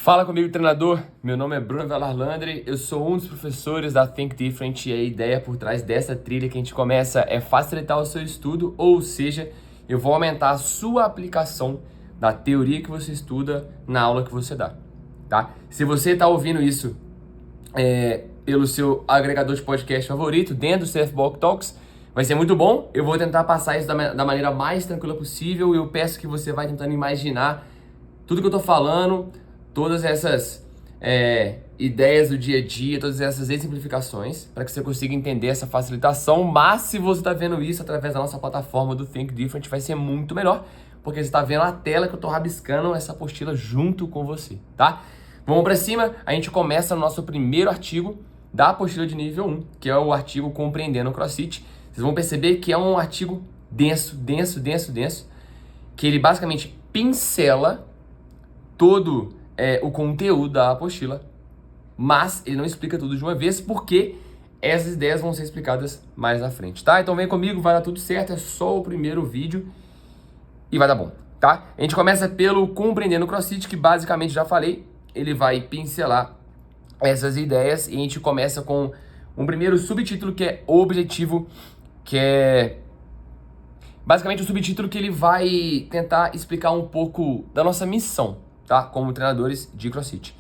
Fala comigo, treinador. Meu nome é Bruno Velarlandre, eu sou um dos professores da Think Different e a ideia por trás dessa trilha que a gente começa é facilitar o seu estudo, ou seja, eu vou aumentar a sua aplicação da teoria que você estuda na aula que você dá, tá? Se você está ouvindo isso pelo seu agregador de podcast favorito, dentro do CFBOK Talks, vai ser muito bom. Eu vou tentar passar isso da maneira mais tranquila possível e eu peço que você vá tentando imaginar tudo que eu tô falando, todas essas ideias do dia a dia, todas essas exemplificações, para que você consiga entender essa facilitação. Mas se você está vendo isso através da nossa plataforma do Think Different, vai ser muito melhor, porque você está vendo a tela que eu estou rabiscando essa apostila junto com você, tá? Vamos para cima, a gente começa no nosso primeiro artigo da apostila de nível 1, que é o artigo Compreendendo o CrossFit. Vocês vão perceber que é um artigo denso, que ele basicamente pincela todo o conteúdo da apostila, mas ele não explica tudo de uma vez, porque essas ideias vão ser explicadas mais na frente, tá? Então vem comigo, vai dar tudo certo, é só o primeiro vídeo e vai dar bom, tá? A gente começa pelo Compreendendo o CrossFit, que basicamente já falei, ele vai pincelar essas ideias e a gente começa com um primeiro subtítulo que é o objetivo, que é basicamente o subtítulo que ele vai tentar explicar um pouco da nossa missão, tá? Como treinadores de CrossFit.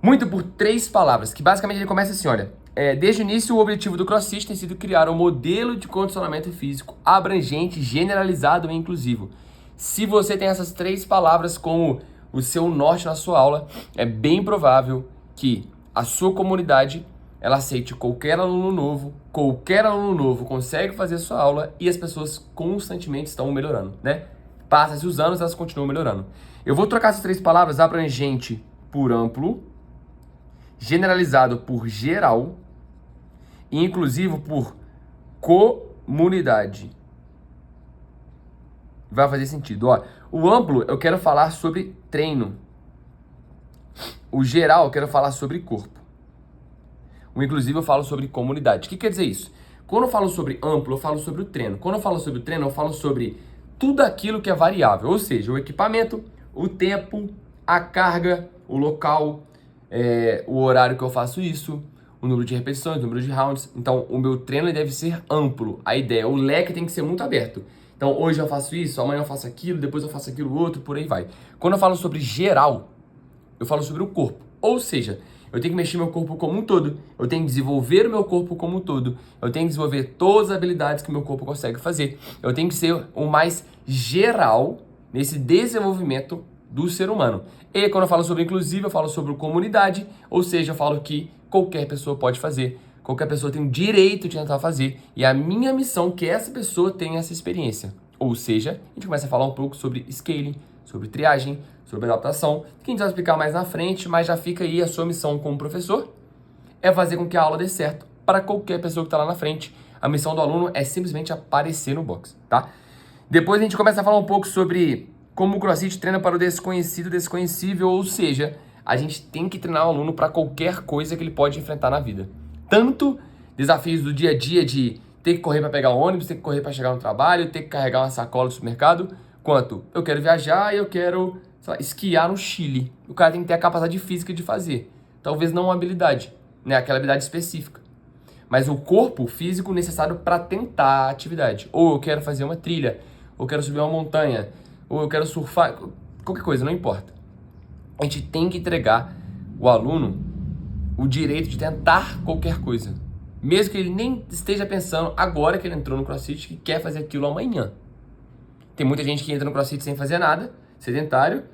Muito por 3 palavras, que basicamente ele começa assim, olha. Desde o início, o objetivo do CrossFit tem sido criar um modelo de condicionamento físico abrangente, generalizado e inclusivo. Se você tem essas 3 palavras como o seu norte na sua aula, é bem provável que a sua comunidade ela aceite qualquer aluno novo consegue fazer a sua aula e as pessoas constantemente estão melhorando, né? Passa-se os anos, elas continuam melhorando. Eu vou trocar essas 3 palavras, abrangente por amplo, generalizado por geral e inclusivo por comunidade. Vai fazer sentido, ó. O amplo eu quero falar sobre treino. O geral eu quero falar sobre corpo. O inclusivo eu falo sobre comunidade. O que quer dizer isso? Quando eu falo sobre amplo, eu falo sobre o treino. Quando eu falo sobre o treino, eu falo sobre tudo aquilo que é variável. Ou seja, o equipamento, o tempo, a carga, o local, o horário que eu faço isso, o número de repetições, o número de rounds. Então, o meu treino deve ser amplo. A ideia, o leque tem que ser muito aberto. Então, hoje eu faço isso, amanhã eu faço aquilo, depois eu faço aquilo outro, por aí vai. Quando eu falo sobre geral, eu falo sobre o corpo. Ou seja, eu tenho que mexer meu corpo como um todo, eu tenho que desenvolver o meu corpo como um todo, eu tenho que desenvolver todas as habilidades que o meu corpo consegue fazer. Eu tenho que ser o mais geral nesse desenvolvimento do ser humano. E quando eu falo sobre inclusive, eu falo sobre comunidade, ou seja, eu falo que qualquer pessoa pode fazer, qualquer pessoa tem o direito de tentar fazer, e a minha missão é que essa pessoa tenha essa experiência. Ou seja, a gente começa a falar um pouco sobre scaling, sobre triagem, sobre adaptação, que a gente vai explicar mais na frente, mas já fica aí a sua missão como professor, é fazer com que a aula dê certo para qualquer pessoa que está lá na frente. A missão do aluno é simplesmente aparecer no box, tá? Depois a gente começa a falar um pouco sobre como o CrossFit treina para o desconhecido, desconhecível, ou seja, a gente tem que treinar o aluno para qualquer coisa que ele pode enfrentar na vida. Tanto desafios do dia a dia de ter que correr para pegar o ônibus, ter que correr para chegar no trabalho, ter que carregar uma sacola do supermercado, quanto eu quero viajar e eu quero, sei lá, esquiar no Chile. O cara tem que ter a capacidade física de fazer. Talvez não uma habilidade, né? Aquela habilidade específica. Mas o corpo físico necessário para tentar a atividade. Ou eu quero fazer uma trilha, ou eu quero subir uma montanha, ou eu quero surfar, qualquer coisa, não importa. A gente tem que entregar o aluno o direito de tentar qualquer coisa. Mesmo que ele nem esteja pensando agora que ele entrou no CrossFit que quer fazer aquilo amanhã. Tem muita gente que entra no CrossFit sem fazer nada, sedentário,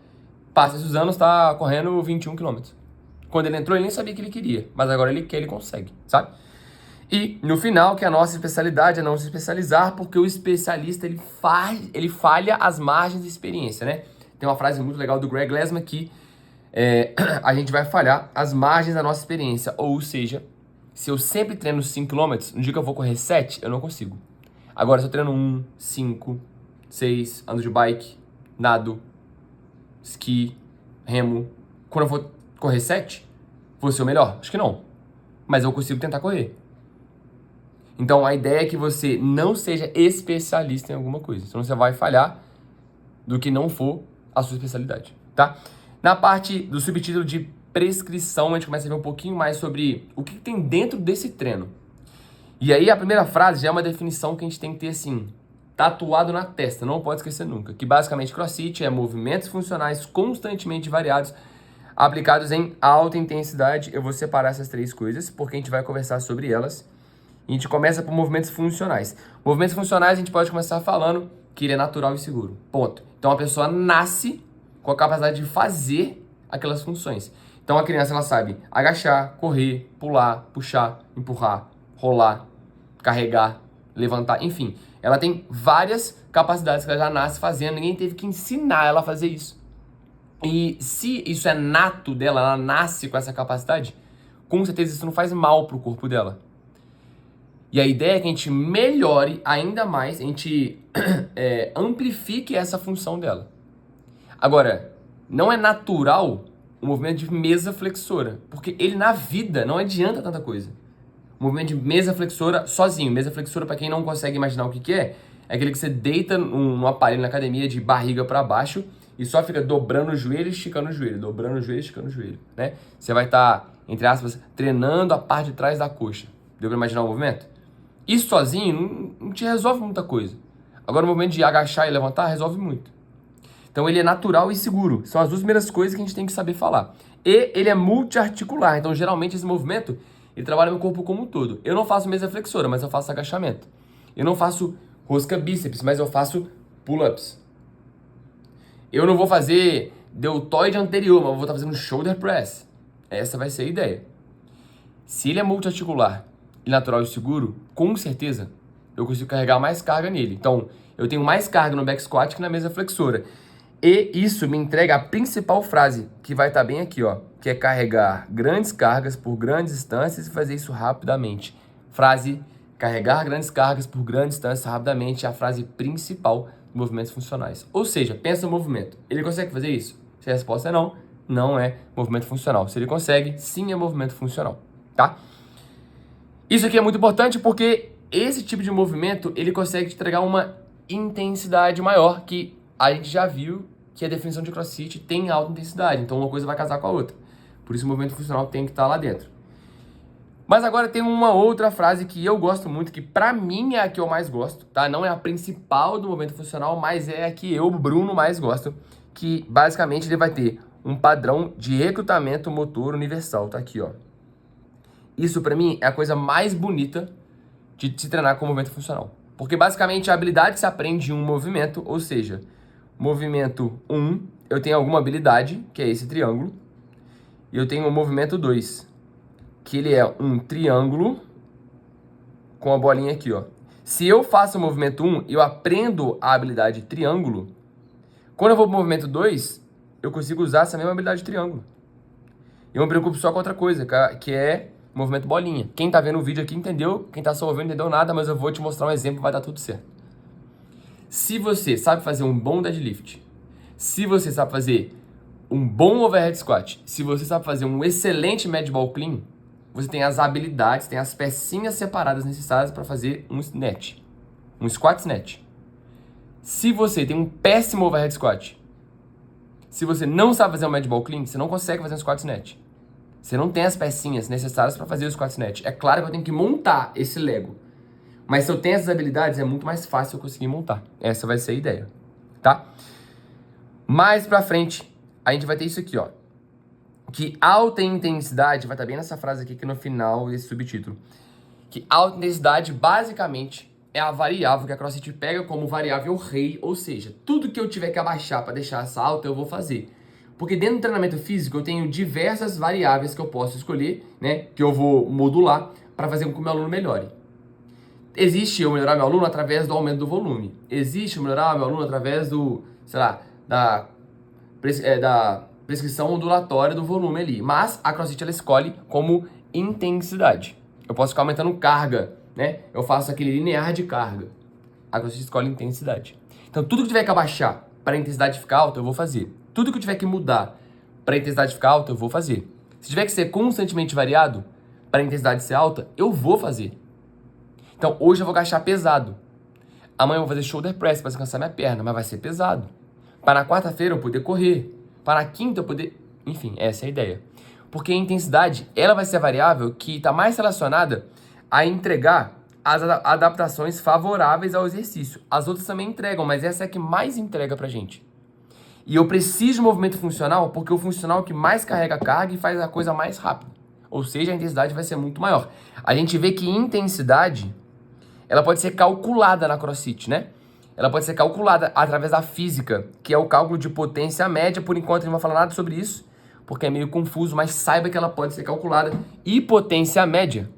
passa esses anos, tá correndo 21 km. Quando ele entrou, ele nem sabia que ele queria, mas agora ele quer, ele consegue, sabe? E no final, que a nossa especialidade é não se especializar, porque o especialista, ele falha às margens da experiência, né? Tem uma frase muito legal do Greg Glassman que a gente vai falhar às margens da nossa experiência, ou seja, se eu sempre treino 5 km, no dia que eu vou correr 7, eu não consigo. Agora, se eu treino 1, 5, 6, ando de bike, nado, esqui, remo, quando eu for correr 7, vou ser o melhor? Acho que não. Mas eu consigo tentar correr. Então a ideia é que você não seja especialista em alguma coisa. Senão você vai falhar do que não for a sua especialidade, tá? Na parte do subtítulo de prescrição, a gente começa a ver um pouquinho mais sobre o que tem dentro desse treino. E aí a primeira frase já é uma definição que a gente tem que ter assim, tatuado na testa, não pode esquecer nunca, que basicamente CrossFit é movimentos funcionais constantemente variados, aplicados em alta intensidade. Eu vou separar essas três coisas, porque a gente vai conversar sobre elas. A gente começa por movimentos funcionais. Movimentos funcionais a gente pode começar falando que ele é natural e seguro, ponto. Então a pessoa nasce com a capacidade de fazer aquelas funções. Então a criança ela sabe agachar, correr, pular, puxar, empurrar, rolar, carregar, levantar, enfim. Ela tem várias capacidades que ela já nasce fazendo, ninguém teve que ensinar ela a fazer isso. E se isso é nato dela, ela nasce com essa capacidade, com certeza isso não faz mal pro corpo dela. E a ideia é que a gente melhore ainda mais, a gente amplifique essa função dela. Agora, não é natural o movimento de mesa flexora, porque ele na vida não adianta tanta coisa. O movimento de mesa flexora sozinho. Mesa flexora, para quem não consegue imaginar o que é aquele que você deita no aparelho na academia de barriga para baixo e só fica dobrando o joelho e esticando o joelho, dobrando o joelho e esticando o joelho, né? Você vai estar, entre aspas, treinando a parte de trás da coxa. Deu para imaginar o movimento? Isso sozinho não te resolve muita coisa. Agora o movimento de agachar e levantar resolve muito. Então ele é natural e seguro. São as duas primeiras coisas que a gente tem que saber falar. E ele é multiarticular. Então geralmente esse movimento ele trabalha no corpo como um todo. Eu não faço mesa flexora, mas eu faço agachamento. Eu não faço rosca bíceps, mas eu faço pull-ups. Eu não vou fazer deltoide anterior, mas eu vou estar fazendo shoulder press. Essa vai ser a ideia. Se ele é multiarticular e natural e seguro, com certeza eu consigo carregar mais carga nele. Então, eu tenho mais carga no back squat que na mesa flexora. E isso me entrega a principal frase, que vai estar bem aqui, ó, que é carregar grandes cargas por grandes distâncias e fazer isso rapidamente. Frase, carregar grandes cargas por grandes distâncias rapidamente é a frase principal de movimentos funcionais. Ou seja, pensa no movimento. Ele consegue fazer isso? Se a resposta é não, não é movimento funcional. Se ele consegue, sim é movimento funcional, tá? Isso aqui é muito importante porque esse tipo de movimento, ele consegue te entregar uma intensidade maior, que a gente já viu que a definição de CrossFit tem alta intensidade, então uma coisa vai casar com a outra. Por isso o movimento funcional tem que estar lá dentro. Mas agora tem uma outra frase que eu gosto muito, que pra mim é a que eu mais gosto, tá? Não é a principal do movimento funcional, mas é a que eu, Bruno, mais gosto, que basicamente ele vai ter um padrão de recrutamento motor universal, tá aqui, ó. Isso pra mim é a coisa mais bonita de se treinar com movimento funcional. Porque basicamente a habilidade se aprende em um movimento, ou seja, movimento 1, eu tenho alguma habilidade, que é esse triângulo, e eu tenho o movimento 2, que ele é um triângulo com a bolinha aqui, ó. Se eu faço o movimento 1 e eu aprendo a habilidade triângulo, quando eu vou pro movimento 2, eu consigo usar essa mesma habilidade triângulo. Eu me preocupo só com outra coisa, que é movimento bolinha. Quem tá vendo o vídeo aqui entendeu, quem tá só ouvindo não entendeu nada, mas eu vou te mostrar um exemplo, vai dar tudo certo. Se você sabe fazer um bom deadlift, se você sabe fazer um bom overhead squat, se você sabe fazer um excelente mad ball clean, você tem as habilidades, tem as pecinhas separadas necessárias para fazer um snatch, um squat snatch. Se você tem um péssimo overhead squat, se você não sabe fazer um mad ball clean, você não consegue fazer um squat snatch. Você não tem as pecinhas necessárias para fazer o squat snatch. É claro que eu tenho que montar esse Lego. Mas se eu tenho essas habilidades, é muito mais fácil eu conseguir montar. Essa vai ser a ideia, tá? Mais pra frente, a gente vai ter isso aqui, ó. Que alta intensidade, vai estar bem nessa frase aqui, que no final desse subtítulo. Que alta intensidade, basicamente, é a variável que a CrossFit pega como variável rei. Ou seja, tudo que eu tiver que abaixar para deixar essa alta, eu vou fazer. Porque dentro do treinamento físico, eu tenho diversas variáveis que eu posso escolher, né? Que eu vou modular para fazer com que o meu aluno melhore. Existe eu melhorar meu aluno através do aumento do volume. Existe eu melhorar meu aluno através do, sei lá, da prescrição ondulatória do volume ali. Mas a CrossFit ela escolhe como intensidade. Eu posso ficar aumentando carga, né? Eu faço aquele linear de carga. A CrossFit escolhe intensidade. Então tudo que tiver que abaixar para a intensidade ficar alta, eu vou fazer. Tudo que eu tiver que mudar para a intensidade ficar alta, eu vou fazer. Se tiver que ser constantemente variado para a intensidade ser alta, eu vou fazer. Então, hoje eu vou agachar pesado. Amanhã eu vou fazer shoulder press para descansar minha perna, mas vai ser pesado. Para na quarta-feira eu poder correr. Para na quinta eu poder Enfim, essa é a ideia. Porque a intensidade, ela vai ser a variável que está mais relacionada a entregar as adaptações favoráveis ao exercício. As outras também entregam, mas essa é a que mais entrega pra gente. E eu preciso de movimento funcional porque o funcional é o que mais carrega a carga e faz a coisa mais rápido. Ou seja, a intensidade vai ser muito maior. A gente vê que intensidade, ela pode ser calculada na CrossFit, né? Ela pode ser calculada através da física, que é o cálculo de potência média. Por enquanto, não vou falar nada sobre isso, porque é meio confuso, mas saiba que ela pode ser calculada. E potência média,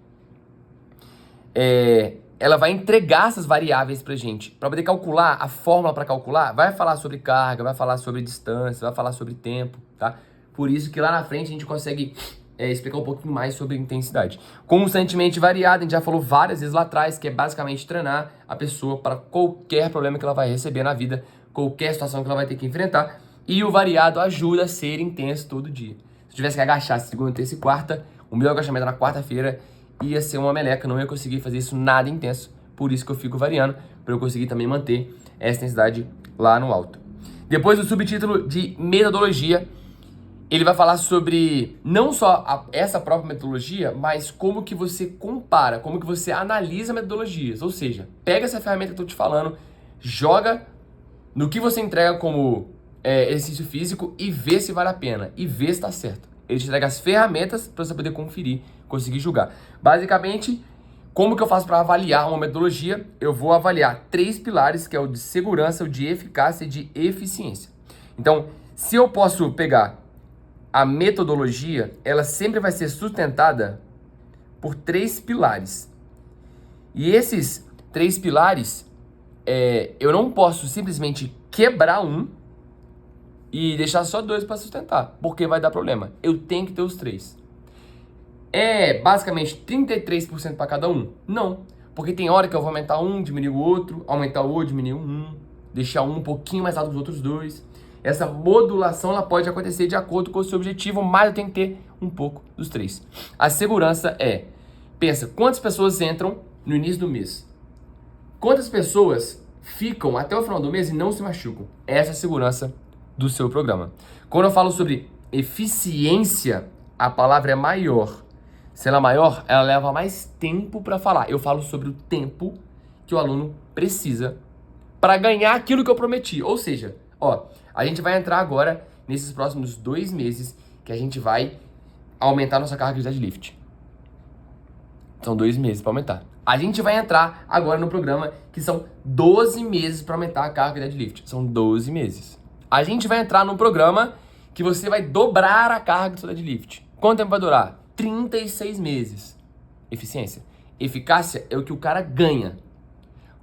ela vai entregar essas variáveis pra gente. Para poder calcular, a fórmula para calcular, vai falar sobre carga, vai falar sobre distância, vai falar sobre tempo, tá? Por isso que lá na frente a gente consegue explicar um pouquinho mais sobre intensidade. Constantemente variada, a gente já falou várias vezes lá atrás, que é basicamente treinar a pessoa para qualquer problema que ela vai receber na vida, qualquer situação que ela vai ter que enfrentar. E o variado ajuda a ser intenso todo dia. Se eu tivesse que agachar segunda, terça e quarta, o meu agachamento na quarta-feira ia ser uma meleca, não ia conseguir fazer isso nada intenso. Por isso que eu fico variando, para eu conseguir também manter essa intensidade lá no alto. Depois do subtítulo de metodologia, ele vai falar sobre não só essa própria metodologia, mas como que você compara, como que você analisa metodologias. Ou seja, pega essa ferramenta que eu tô te falando, joga no que você entrega como exercício físico e vê se vale a pena, e vê se está certo. Ele te entrega as ferramentas para você poder conferir, conseguir julgar. Basicamente, como que eu faço para avaliar uma metodologia? Eu vou avaliar 3 pilares, que é o de segurança, o de eficácia e de eficiência. Então, se eu posso pegar a metodologia, ela sempre vai ser sustentada por 3 pilares. E esses 3 pilares, eu não posso simplesmente quebrar um e deixar só 2 para sustentar, porque vai dar problema. Eu tenho que ter os 3. É basicamente 33% para cada um? Não, porque tem hora que eu vou aumentar um, diminuir o outro, aumentar o outro, diminuir um, deixar um pouquinho mais alto que os outros 2. Essa modulação ela pode acontecer de acordo com o seu objetivo, mas eu tenho que ter um pouco dos 3. A segurança pensa, quantas pessoas entram no início do mês? Quantas pessoas ficam até o final do mês e não se machucam? Essa é a segurança do seu programa. Quando eu falo sobre eficiência, a palavra é maior. Se ela é maior, ela leva mais tempo para falar. Eu falo sobre o tempo que o aluno precisa para ganhar aquilo que eu prometi. Ou seja, a gente vai entrar agora nesses próximos 2 meses que a gente vai aumentar nossa carga de deadlift. São 2 meses para aumentar. A gente vai entrar agora no programa que são 12 meses para aumentar a carga de deadlift. São 12 meses. A gente vai entrar num programa que você vai dobrar a carga do seu deadlift. Quanto tempo vai durar? 36 meses. Eficiência. Eficácia é o que o cara ganha.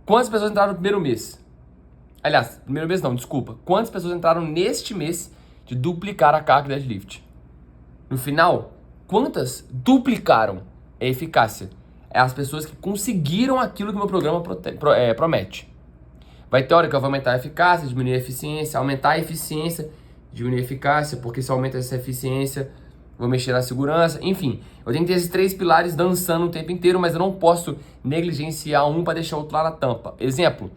Quantas pessoas entraram no primeiro mês? Aliás, primeiro mês não, desculpa. Quantas pessoas entraram neste mês de duplicar a carga de deadlift? No final, quantas duplicaram a eficácia? É as pessoas que conseguiram aquilo que o meu programa promete. Vai ter hora que eu vou aumentar a eficácia, diminuir a eficiência, aumentar a eficiência, diminuir a eficácia, porque se aumenta essa eficiência, vou mexer na segurança, enfim. Eu tenho que ter esses 3 pilares dançando o tempo inteiro, mas eu não posso negligenciar um para deixar o outro lá na tampa. Exemplo,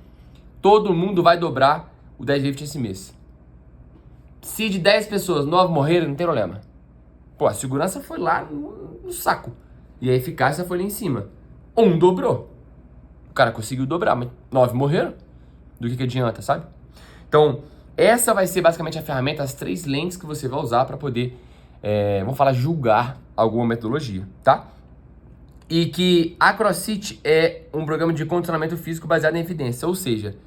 todo mundo vai dobrar o deadlift esse mês. Se de 10 pessoas, 9 morreram, não tem problema. Pô, a segurança foi lá no saco. E a eficácia foi lá em cima. Um dobrou. O cara conseguiu dobrar, mas 9 morreram. Do que adianta, sabe? Então, essa vai ser basicamente a ferramenta, as 3 lentes que você vai usar para poder, vamos falar, julgar alguma metodologia, tá? E que a CrossFit é um programa de condicionamento físico baseado em evidência, ou seja,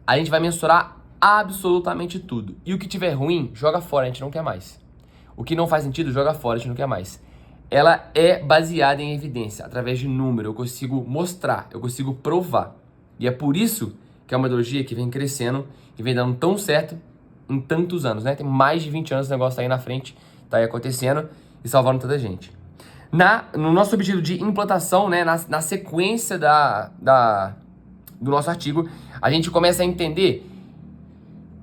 a gente vai mensurar absolutamente tudo. E o que tiver ruim, joga fora, a gente não quer mais. O que não faz sentido, joga fora, a gente não quer mais. Ela é baseada em evidência, através de número, eu consigo mostrar, eu consigo provar. E é por isso que é uma metodologia que vem crescendo e vem dando tão certo em tantos anos, né? Tem mais de 20 anos o negócio tá aí na frente, tá aí acontecendo e salvando tanta gente. No nosso objetivo de implantação, né, na sequência do nosso artigo, a gente começa a entender,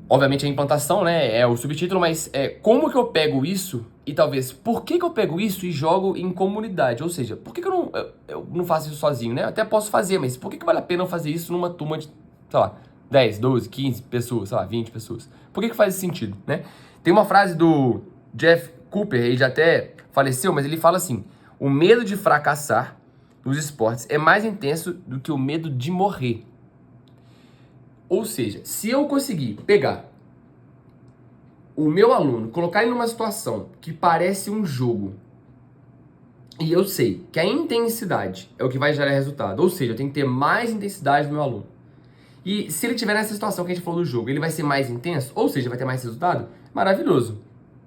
obviamente a implantação, né, é o subtítulo, mas como que eu pego isso e talvez por que eu pego isso e jogo em comunidade, ou seja, por que eu não faço isso sozinho, né? Eu até posso fazer, mas por que vale a pena eu fazer isso numa turma de, sei lá, 10, 12, 15 pessoas, sei lá, 20 pessoas? Por que faz esse sentido, né? Tem uma frase do Jeff Cooper, ele já até faleceu, mas ele fala assim: o medo de fracassar nos esportes é mais intenso do que o medo de morrer. Ou seja, se eu conseguir pegar o meu aluno, colocar ele numa situação que parece um jogo, e eu sei que a intensidade é o que vai gerar resultado, ou seja, eu tenho que ter mais intensidade no meu aluno. E se ele tiver nessa situação que a gente falou do jogo, ele vai ser mais intenso, ou seja, vai ter mais resultado, maravilhoso.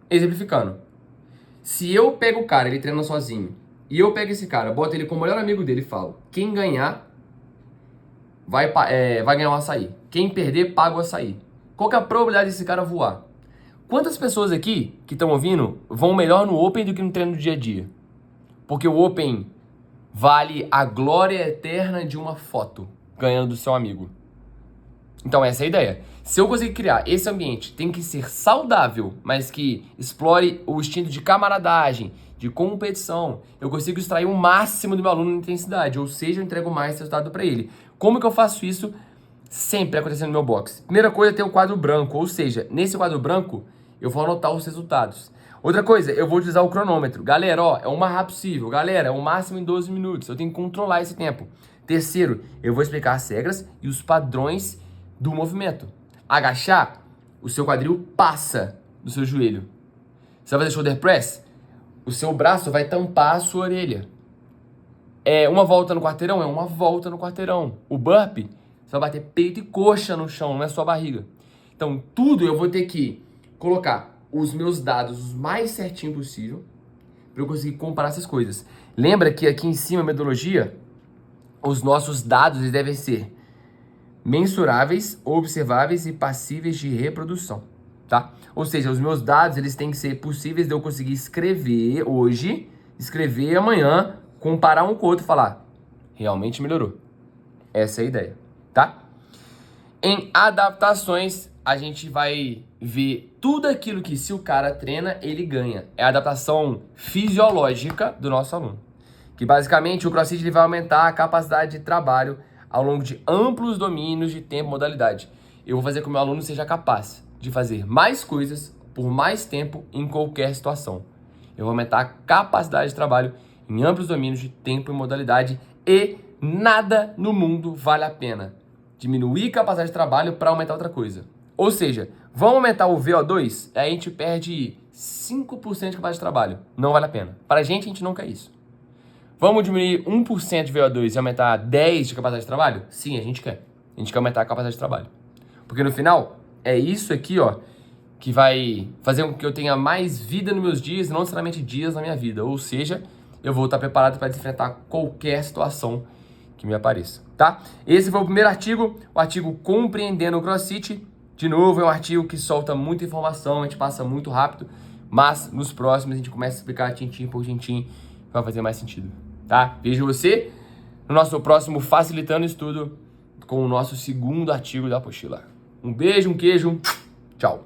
Exemplificando. Se eu pego o cara, ele treina sozinho, e eu pego esse cara, boto ele como o melhor amigo dele e falo: quem ganhar vai ganhar um açaí. Quem perder, paga o açaí. Qual que é a probabilidade desse cara voar? Quantas pessoas aqui que estão ouvindo vão melhor no Open do que no treino do dia a dia? Porque o Open vale a glória eterna de uma foto ganhando do seu amigo. Então essa é a ideia. Se eu conseguir criar esse ambiente, tem que ser saudável, mas que explore o instinto de camaradagem, de competição, eu consigo extrair o máximo do meu aluno na intensidade, ou seja, eu entrego mais resultado para ele. Como que eu faço isso? Sempre acontecendo no meu box. Primeira coisa é ter o quadro branco, ou seja, nesse quadro branco eu vou anotar os resultados. Outra coisa, eu vou utilizar o cronômetro. Galera, ó, é o mais rápido possível. Galera, é o máximo em 12 minutos. Eu tenho que controlar esse tempo. Terceiro, eu vou explicar as regras e os padrões do movimento. Agachar, o seu quadril passa do seu joelho. Você vai fazer shoulder press, o seu braço vai tampar a sua orelha. É uma volta no quarteirão? É uma volta no quarteirão. O burpee, você vai bater peito e coxa no chão, não é só barriga. Então, tudo eu vou ter que colocar os meus dados o mais certinho possível para eu conseguir comparar essas coisas. Lembra que aqui em cima, a metodologia, os nossos dados eles devem ser mensuráveis, observáveis e passíveis de reprodução, tá? Ou seja, os meus dados eles têm que ser possíveis de eu conseguir escrever hoje, escrever amanhã, comparar um com o outro e falar, realmente melhorou. Essa é a ideia, tá? Em adaptações, a gente vai ver tudo aquilo que se o cara treina, ele ganha. É a adaptação fisiológica do nosso aluno. Que basicamente o CrossFit ele vai aumentar a capacidade de trabalho ao longo de amplos domínios de tempo e modalidade. Eu vou fazer com que o meu aluno seja capaz de fazer mais coisas por mais tempo em qualquer situação. Eu vou aumentar a capacidade de trabalho em amplos domínios de tempo e modalidade e nada no mundo vale a pena diminuir a capacidade de trabalho para aumentar outra coisa. Ou seja, vamos aumentar o VO2, aí a gente perde 5% de capacidade de trabalho. Não vale a pena. Para a gente não quer isso. Vamos diminuir 1% de VO2 e aumentar 10% de capacidade de trabalho? Sim, a gente quer. A gente quer aumentar a capacidade de trabalho. Porque no final, é isso aqui, ó, que vai fazer com que eu tenha mais vida nos meus dias, não necessariamente dias na minha vida. Ou seja, eu vou estar preparado para enfrentar qualquer situação que me apareça, tá? Esse foi o primeiro artigo, o artigo Compreendendo o CrossFit. De novo, é um artigo que solta muita informação, a gente passa muito rápido, mas nos próximos a gente começa a explicar tintim por tintim, vai fazer mais sentido, tá? Vejo você no nosso próximo Facilitando o Estudo com o nosso segundo artigo da apostila. Um beijo, um queijo, tchau!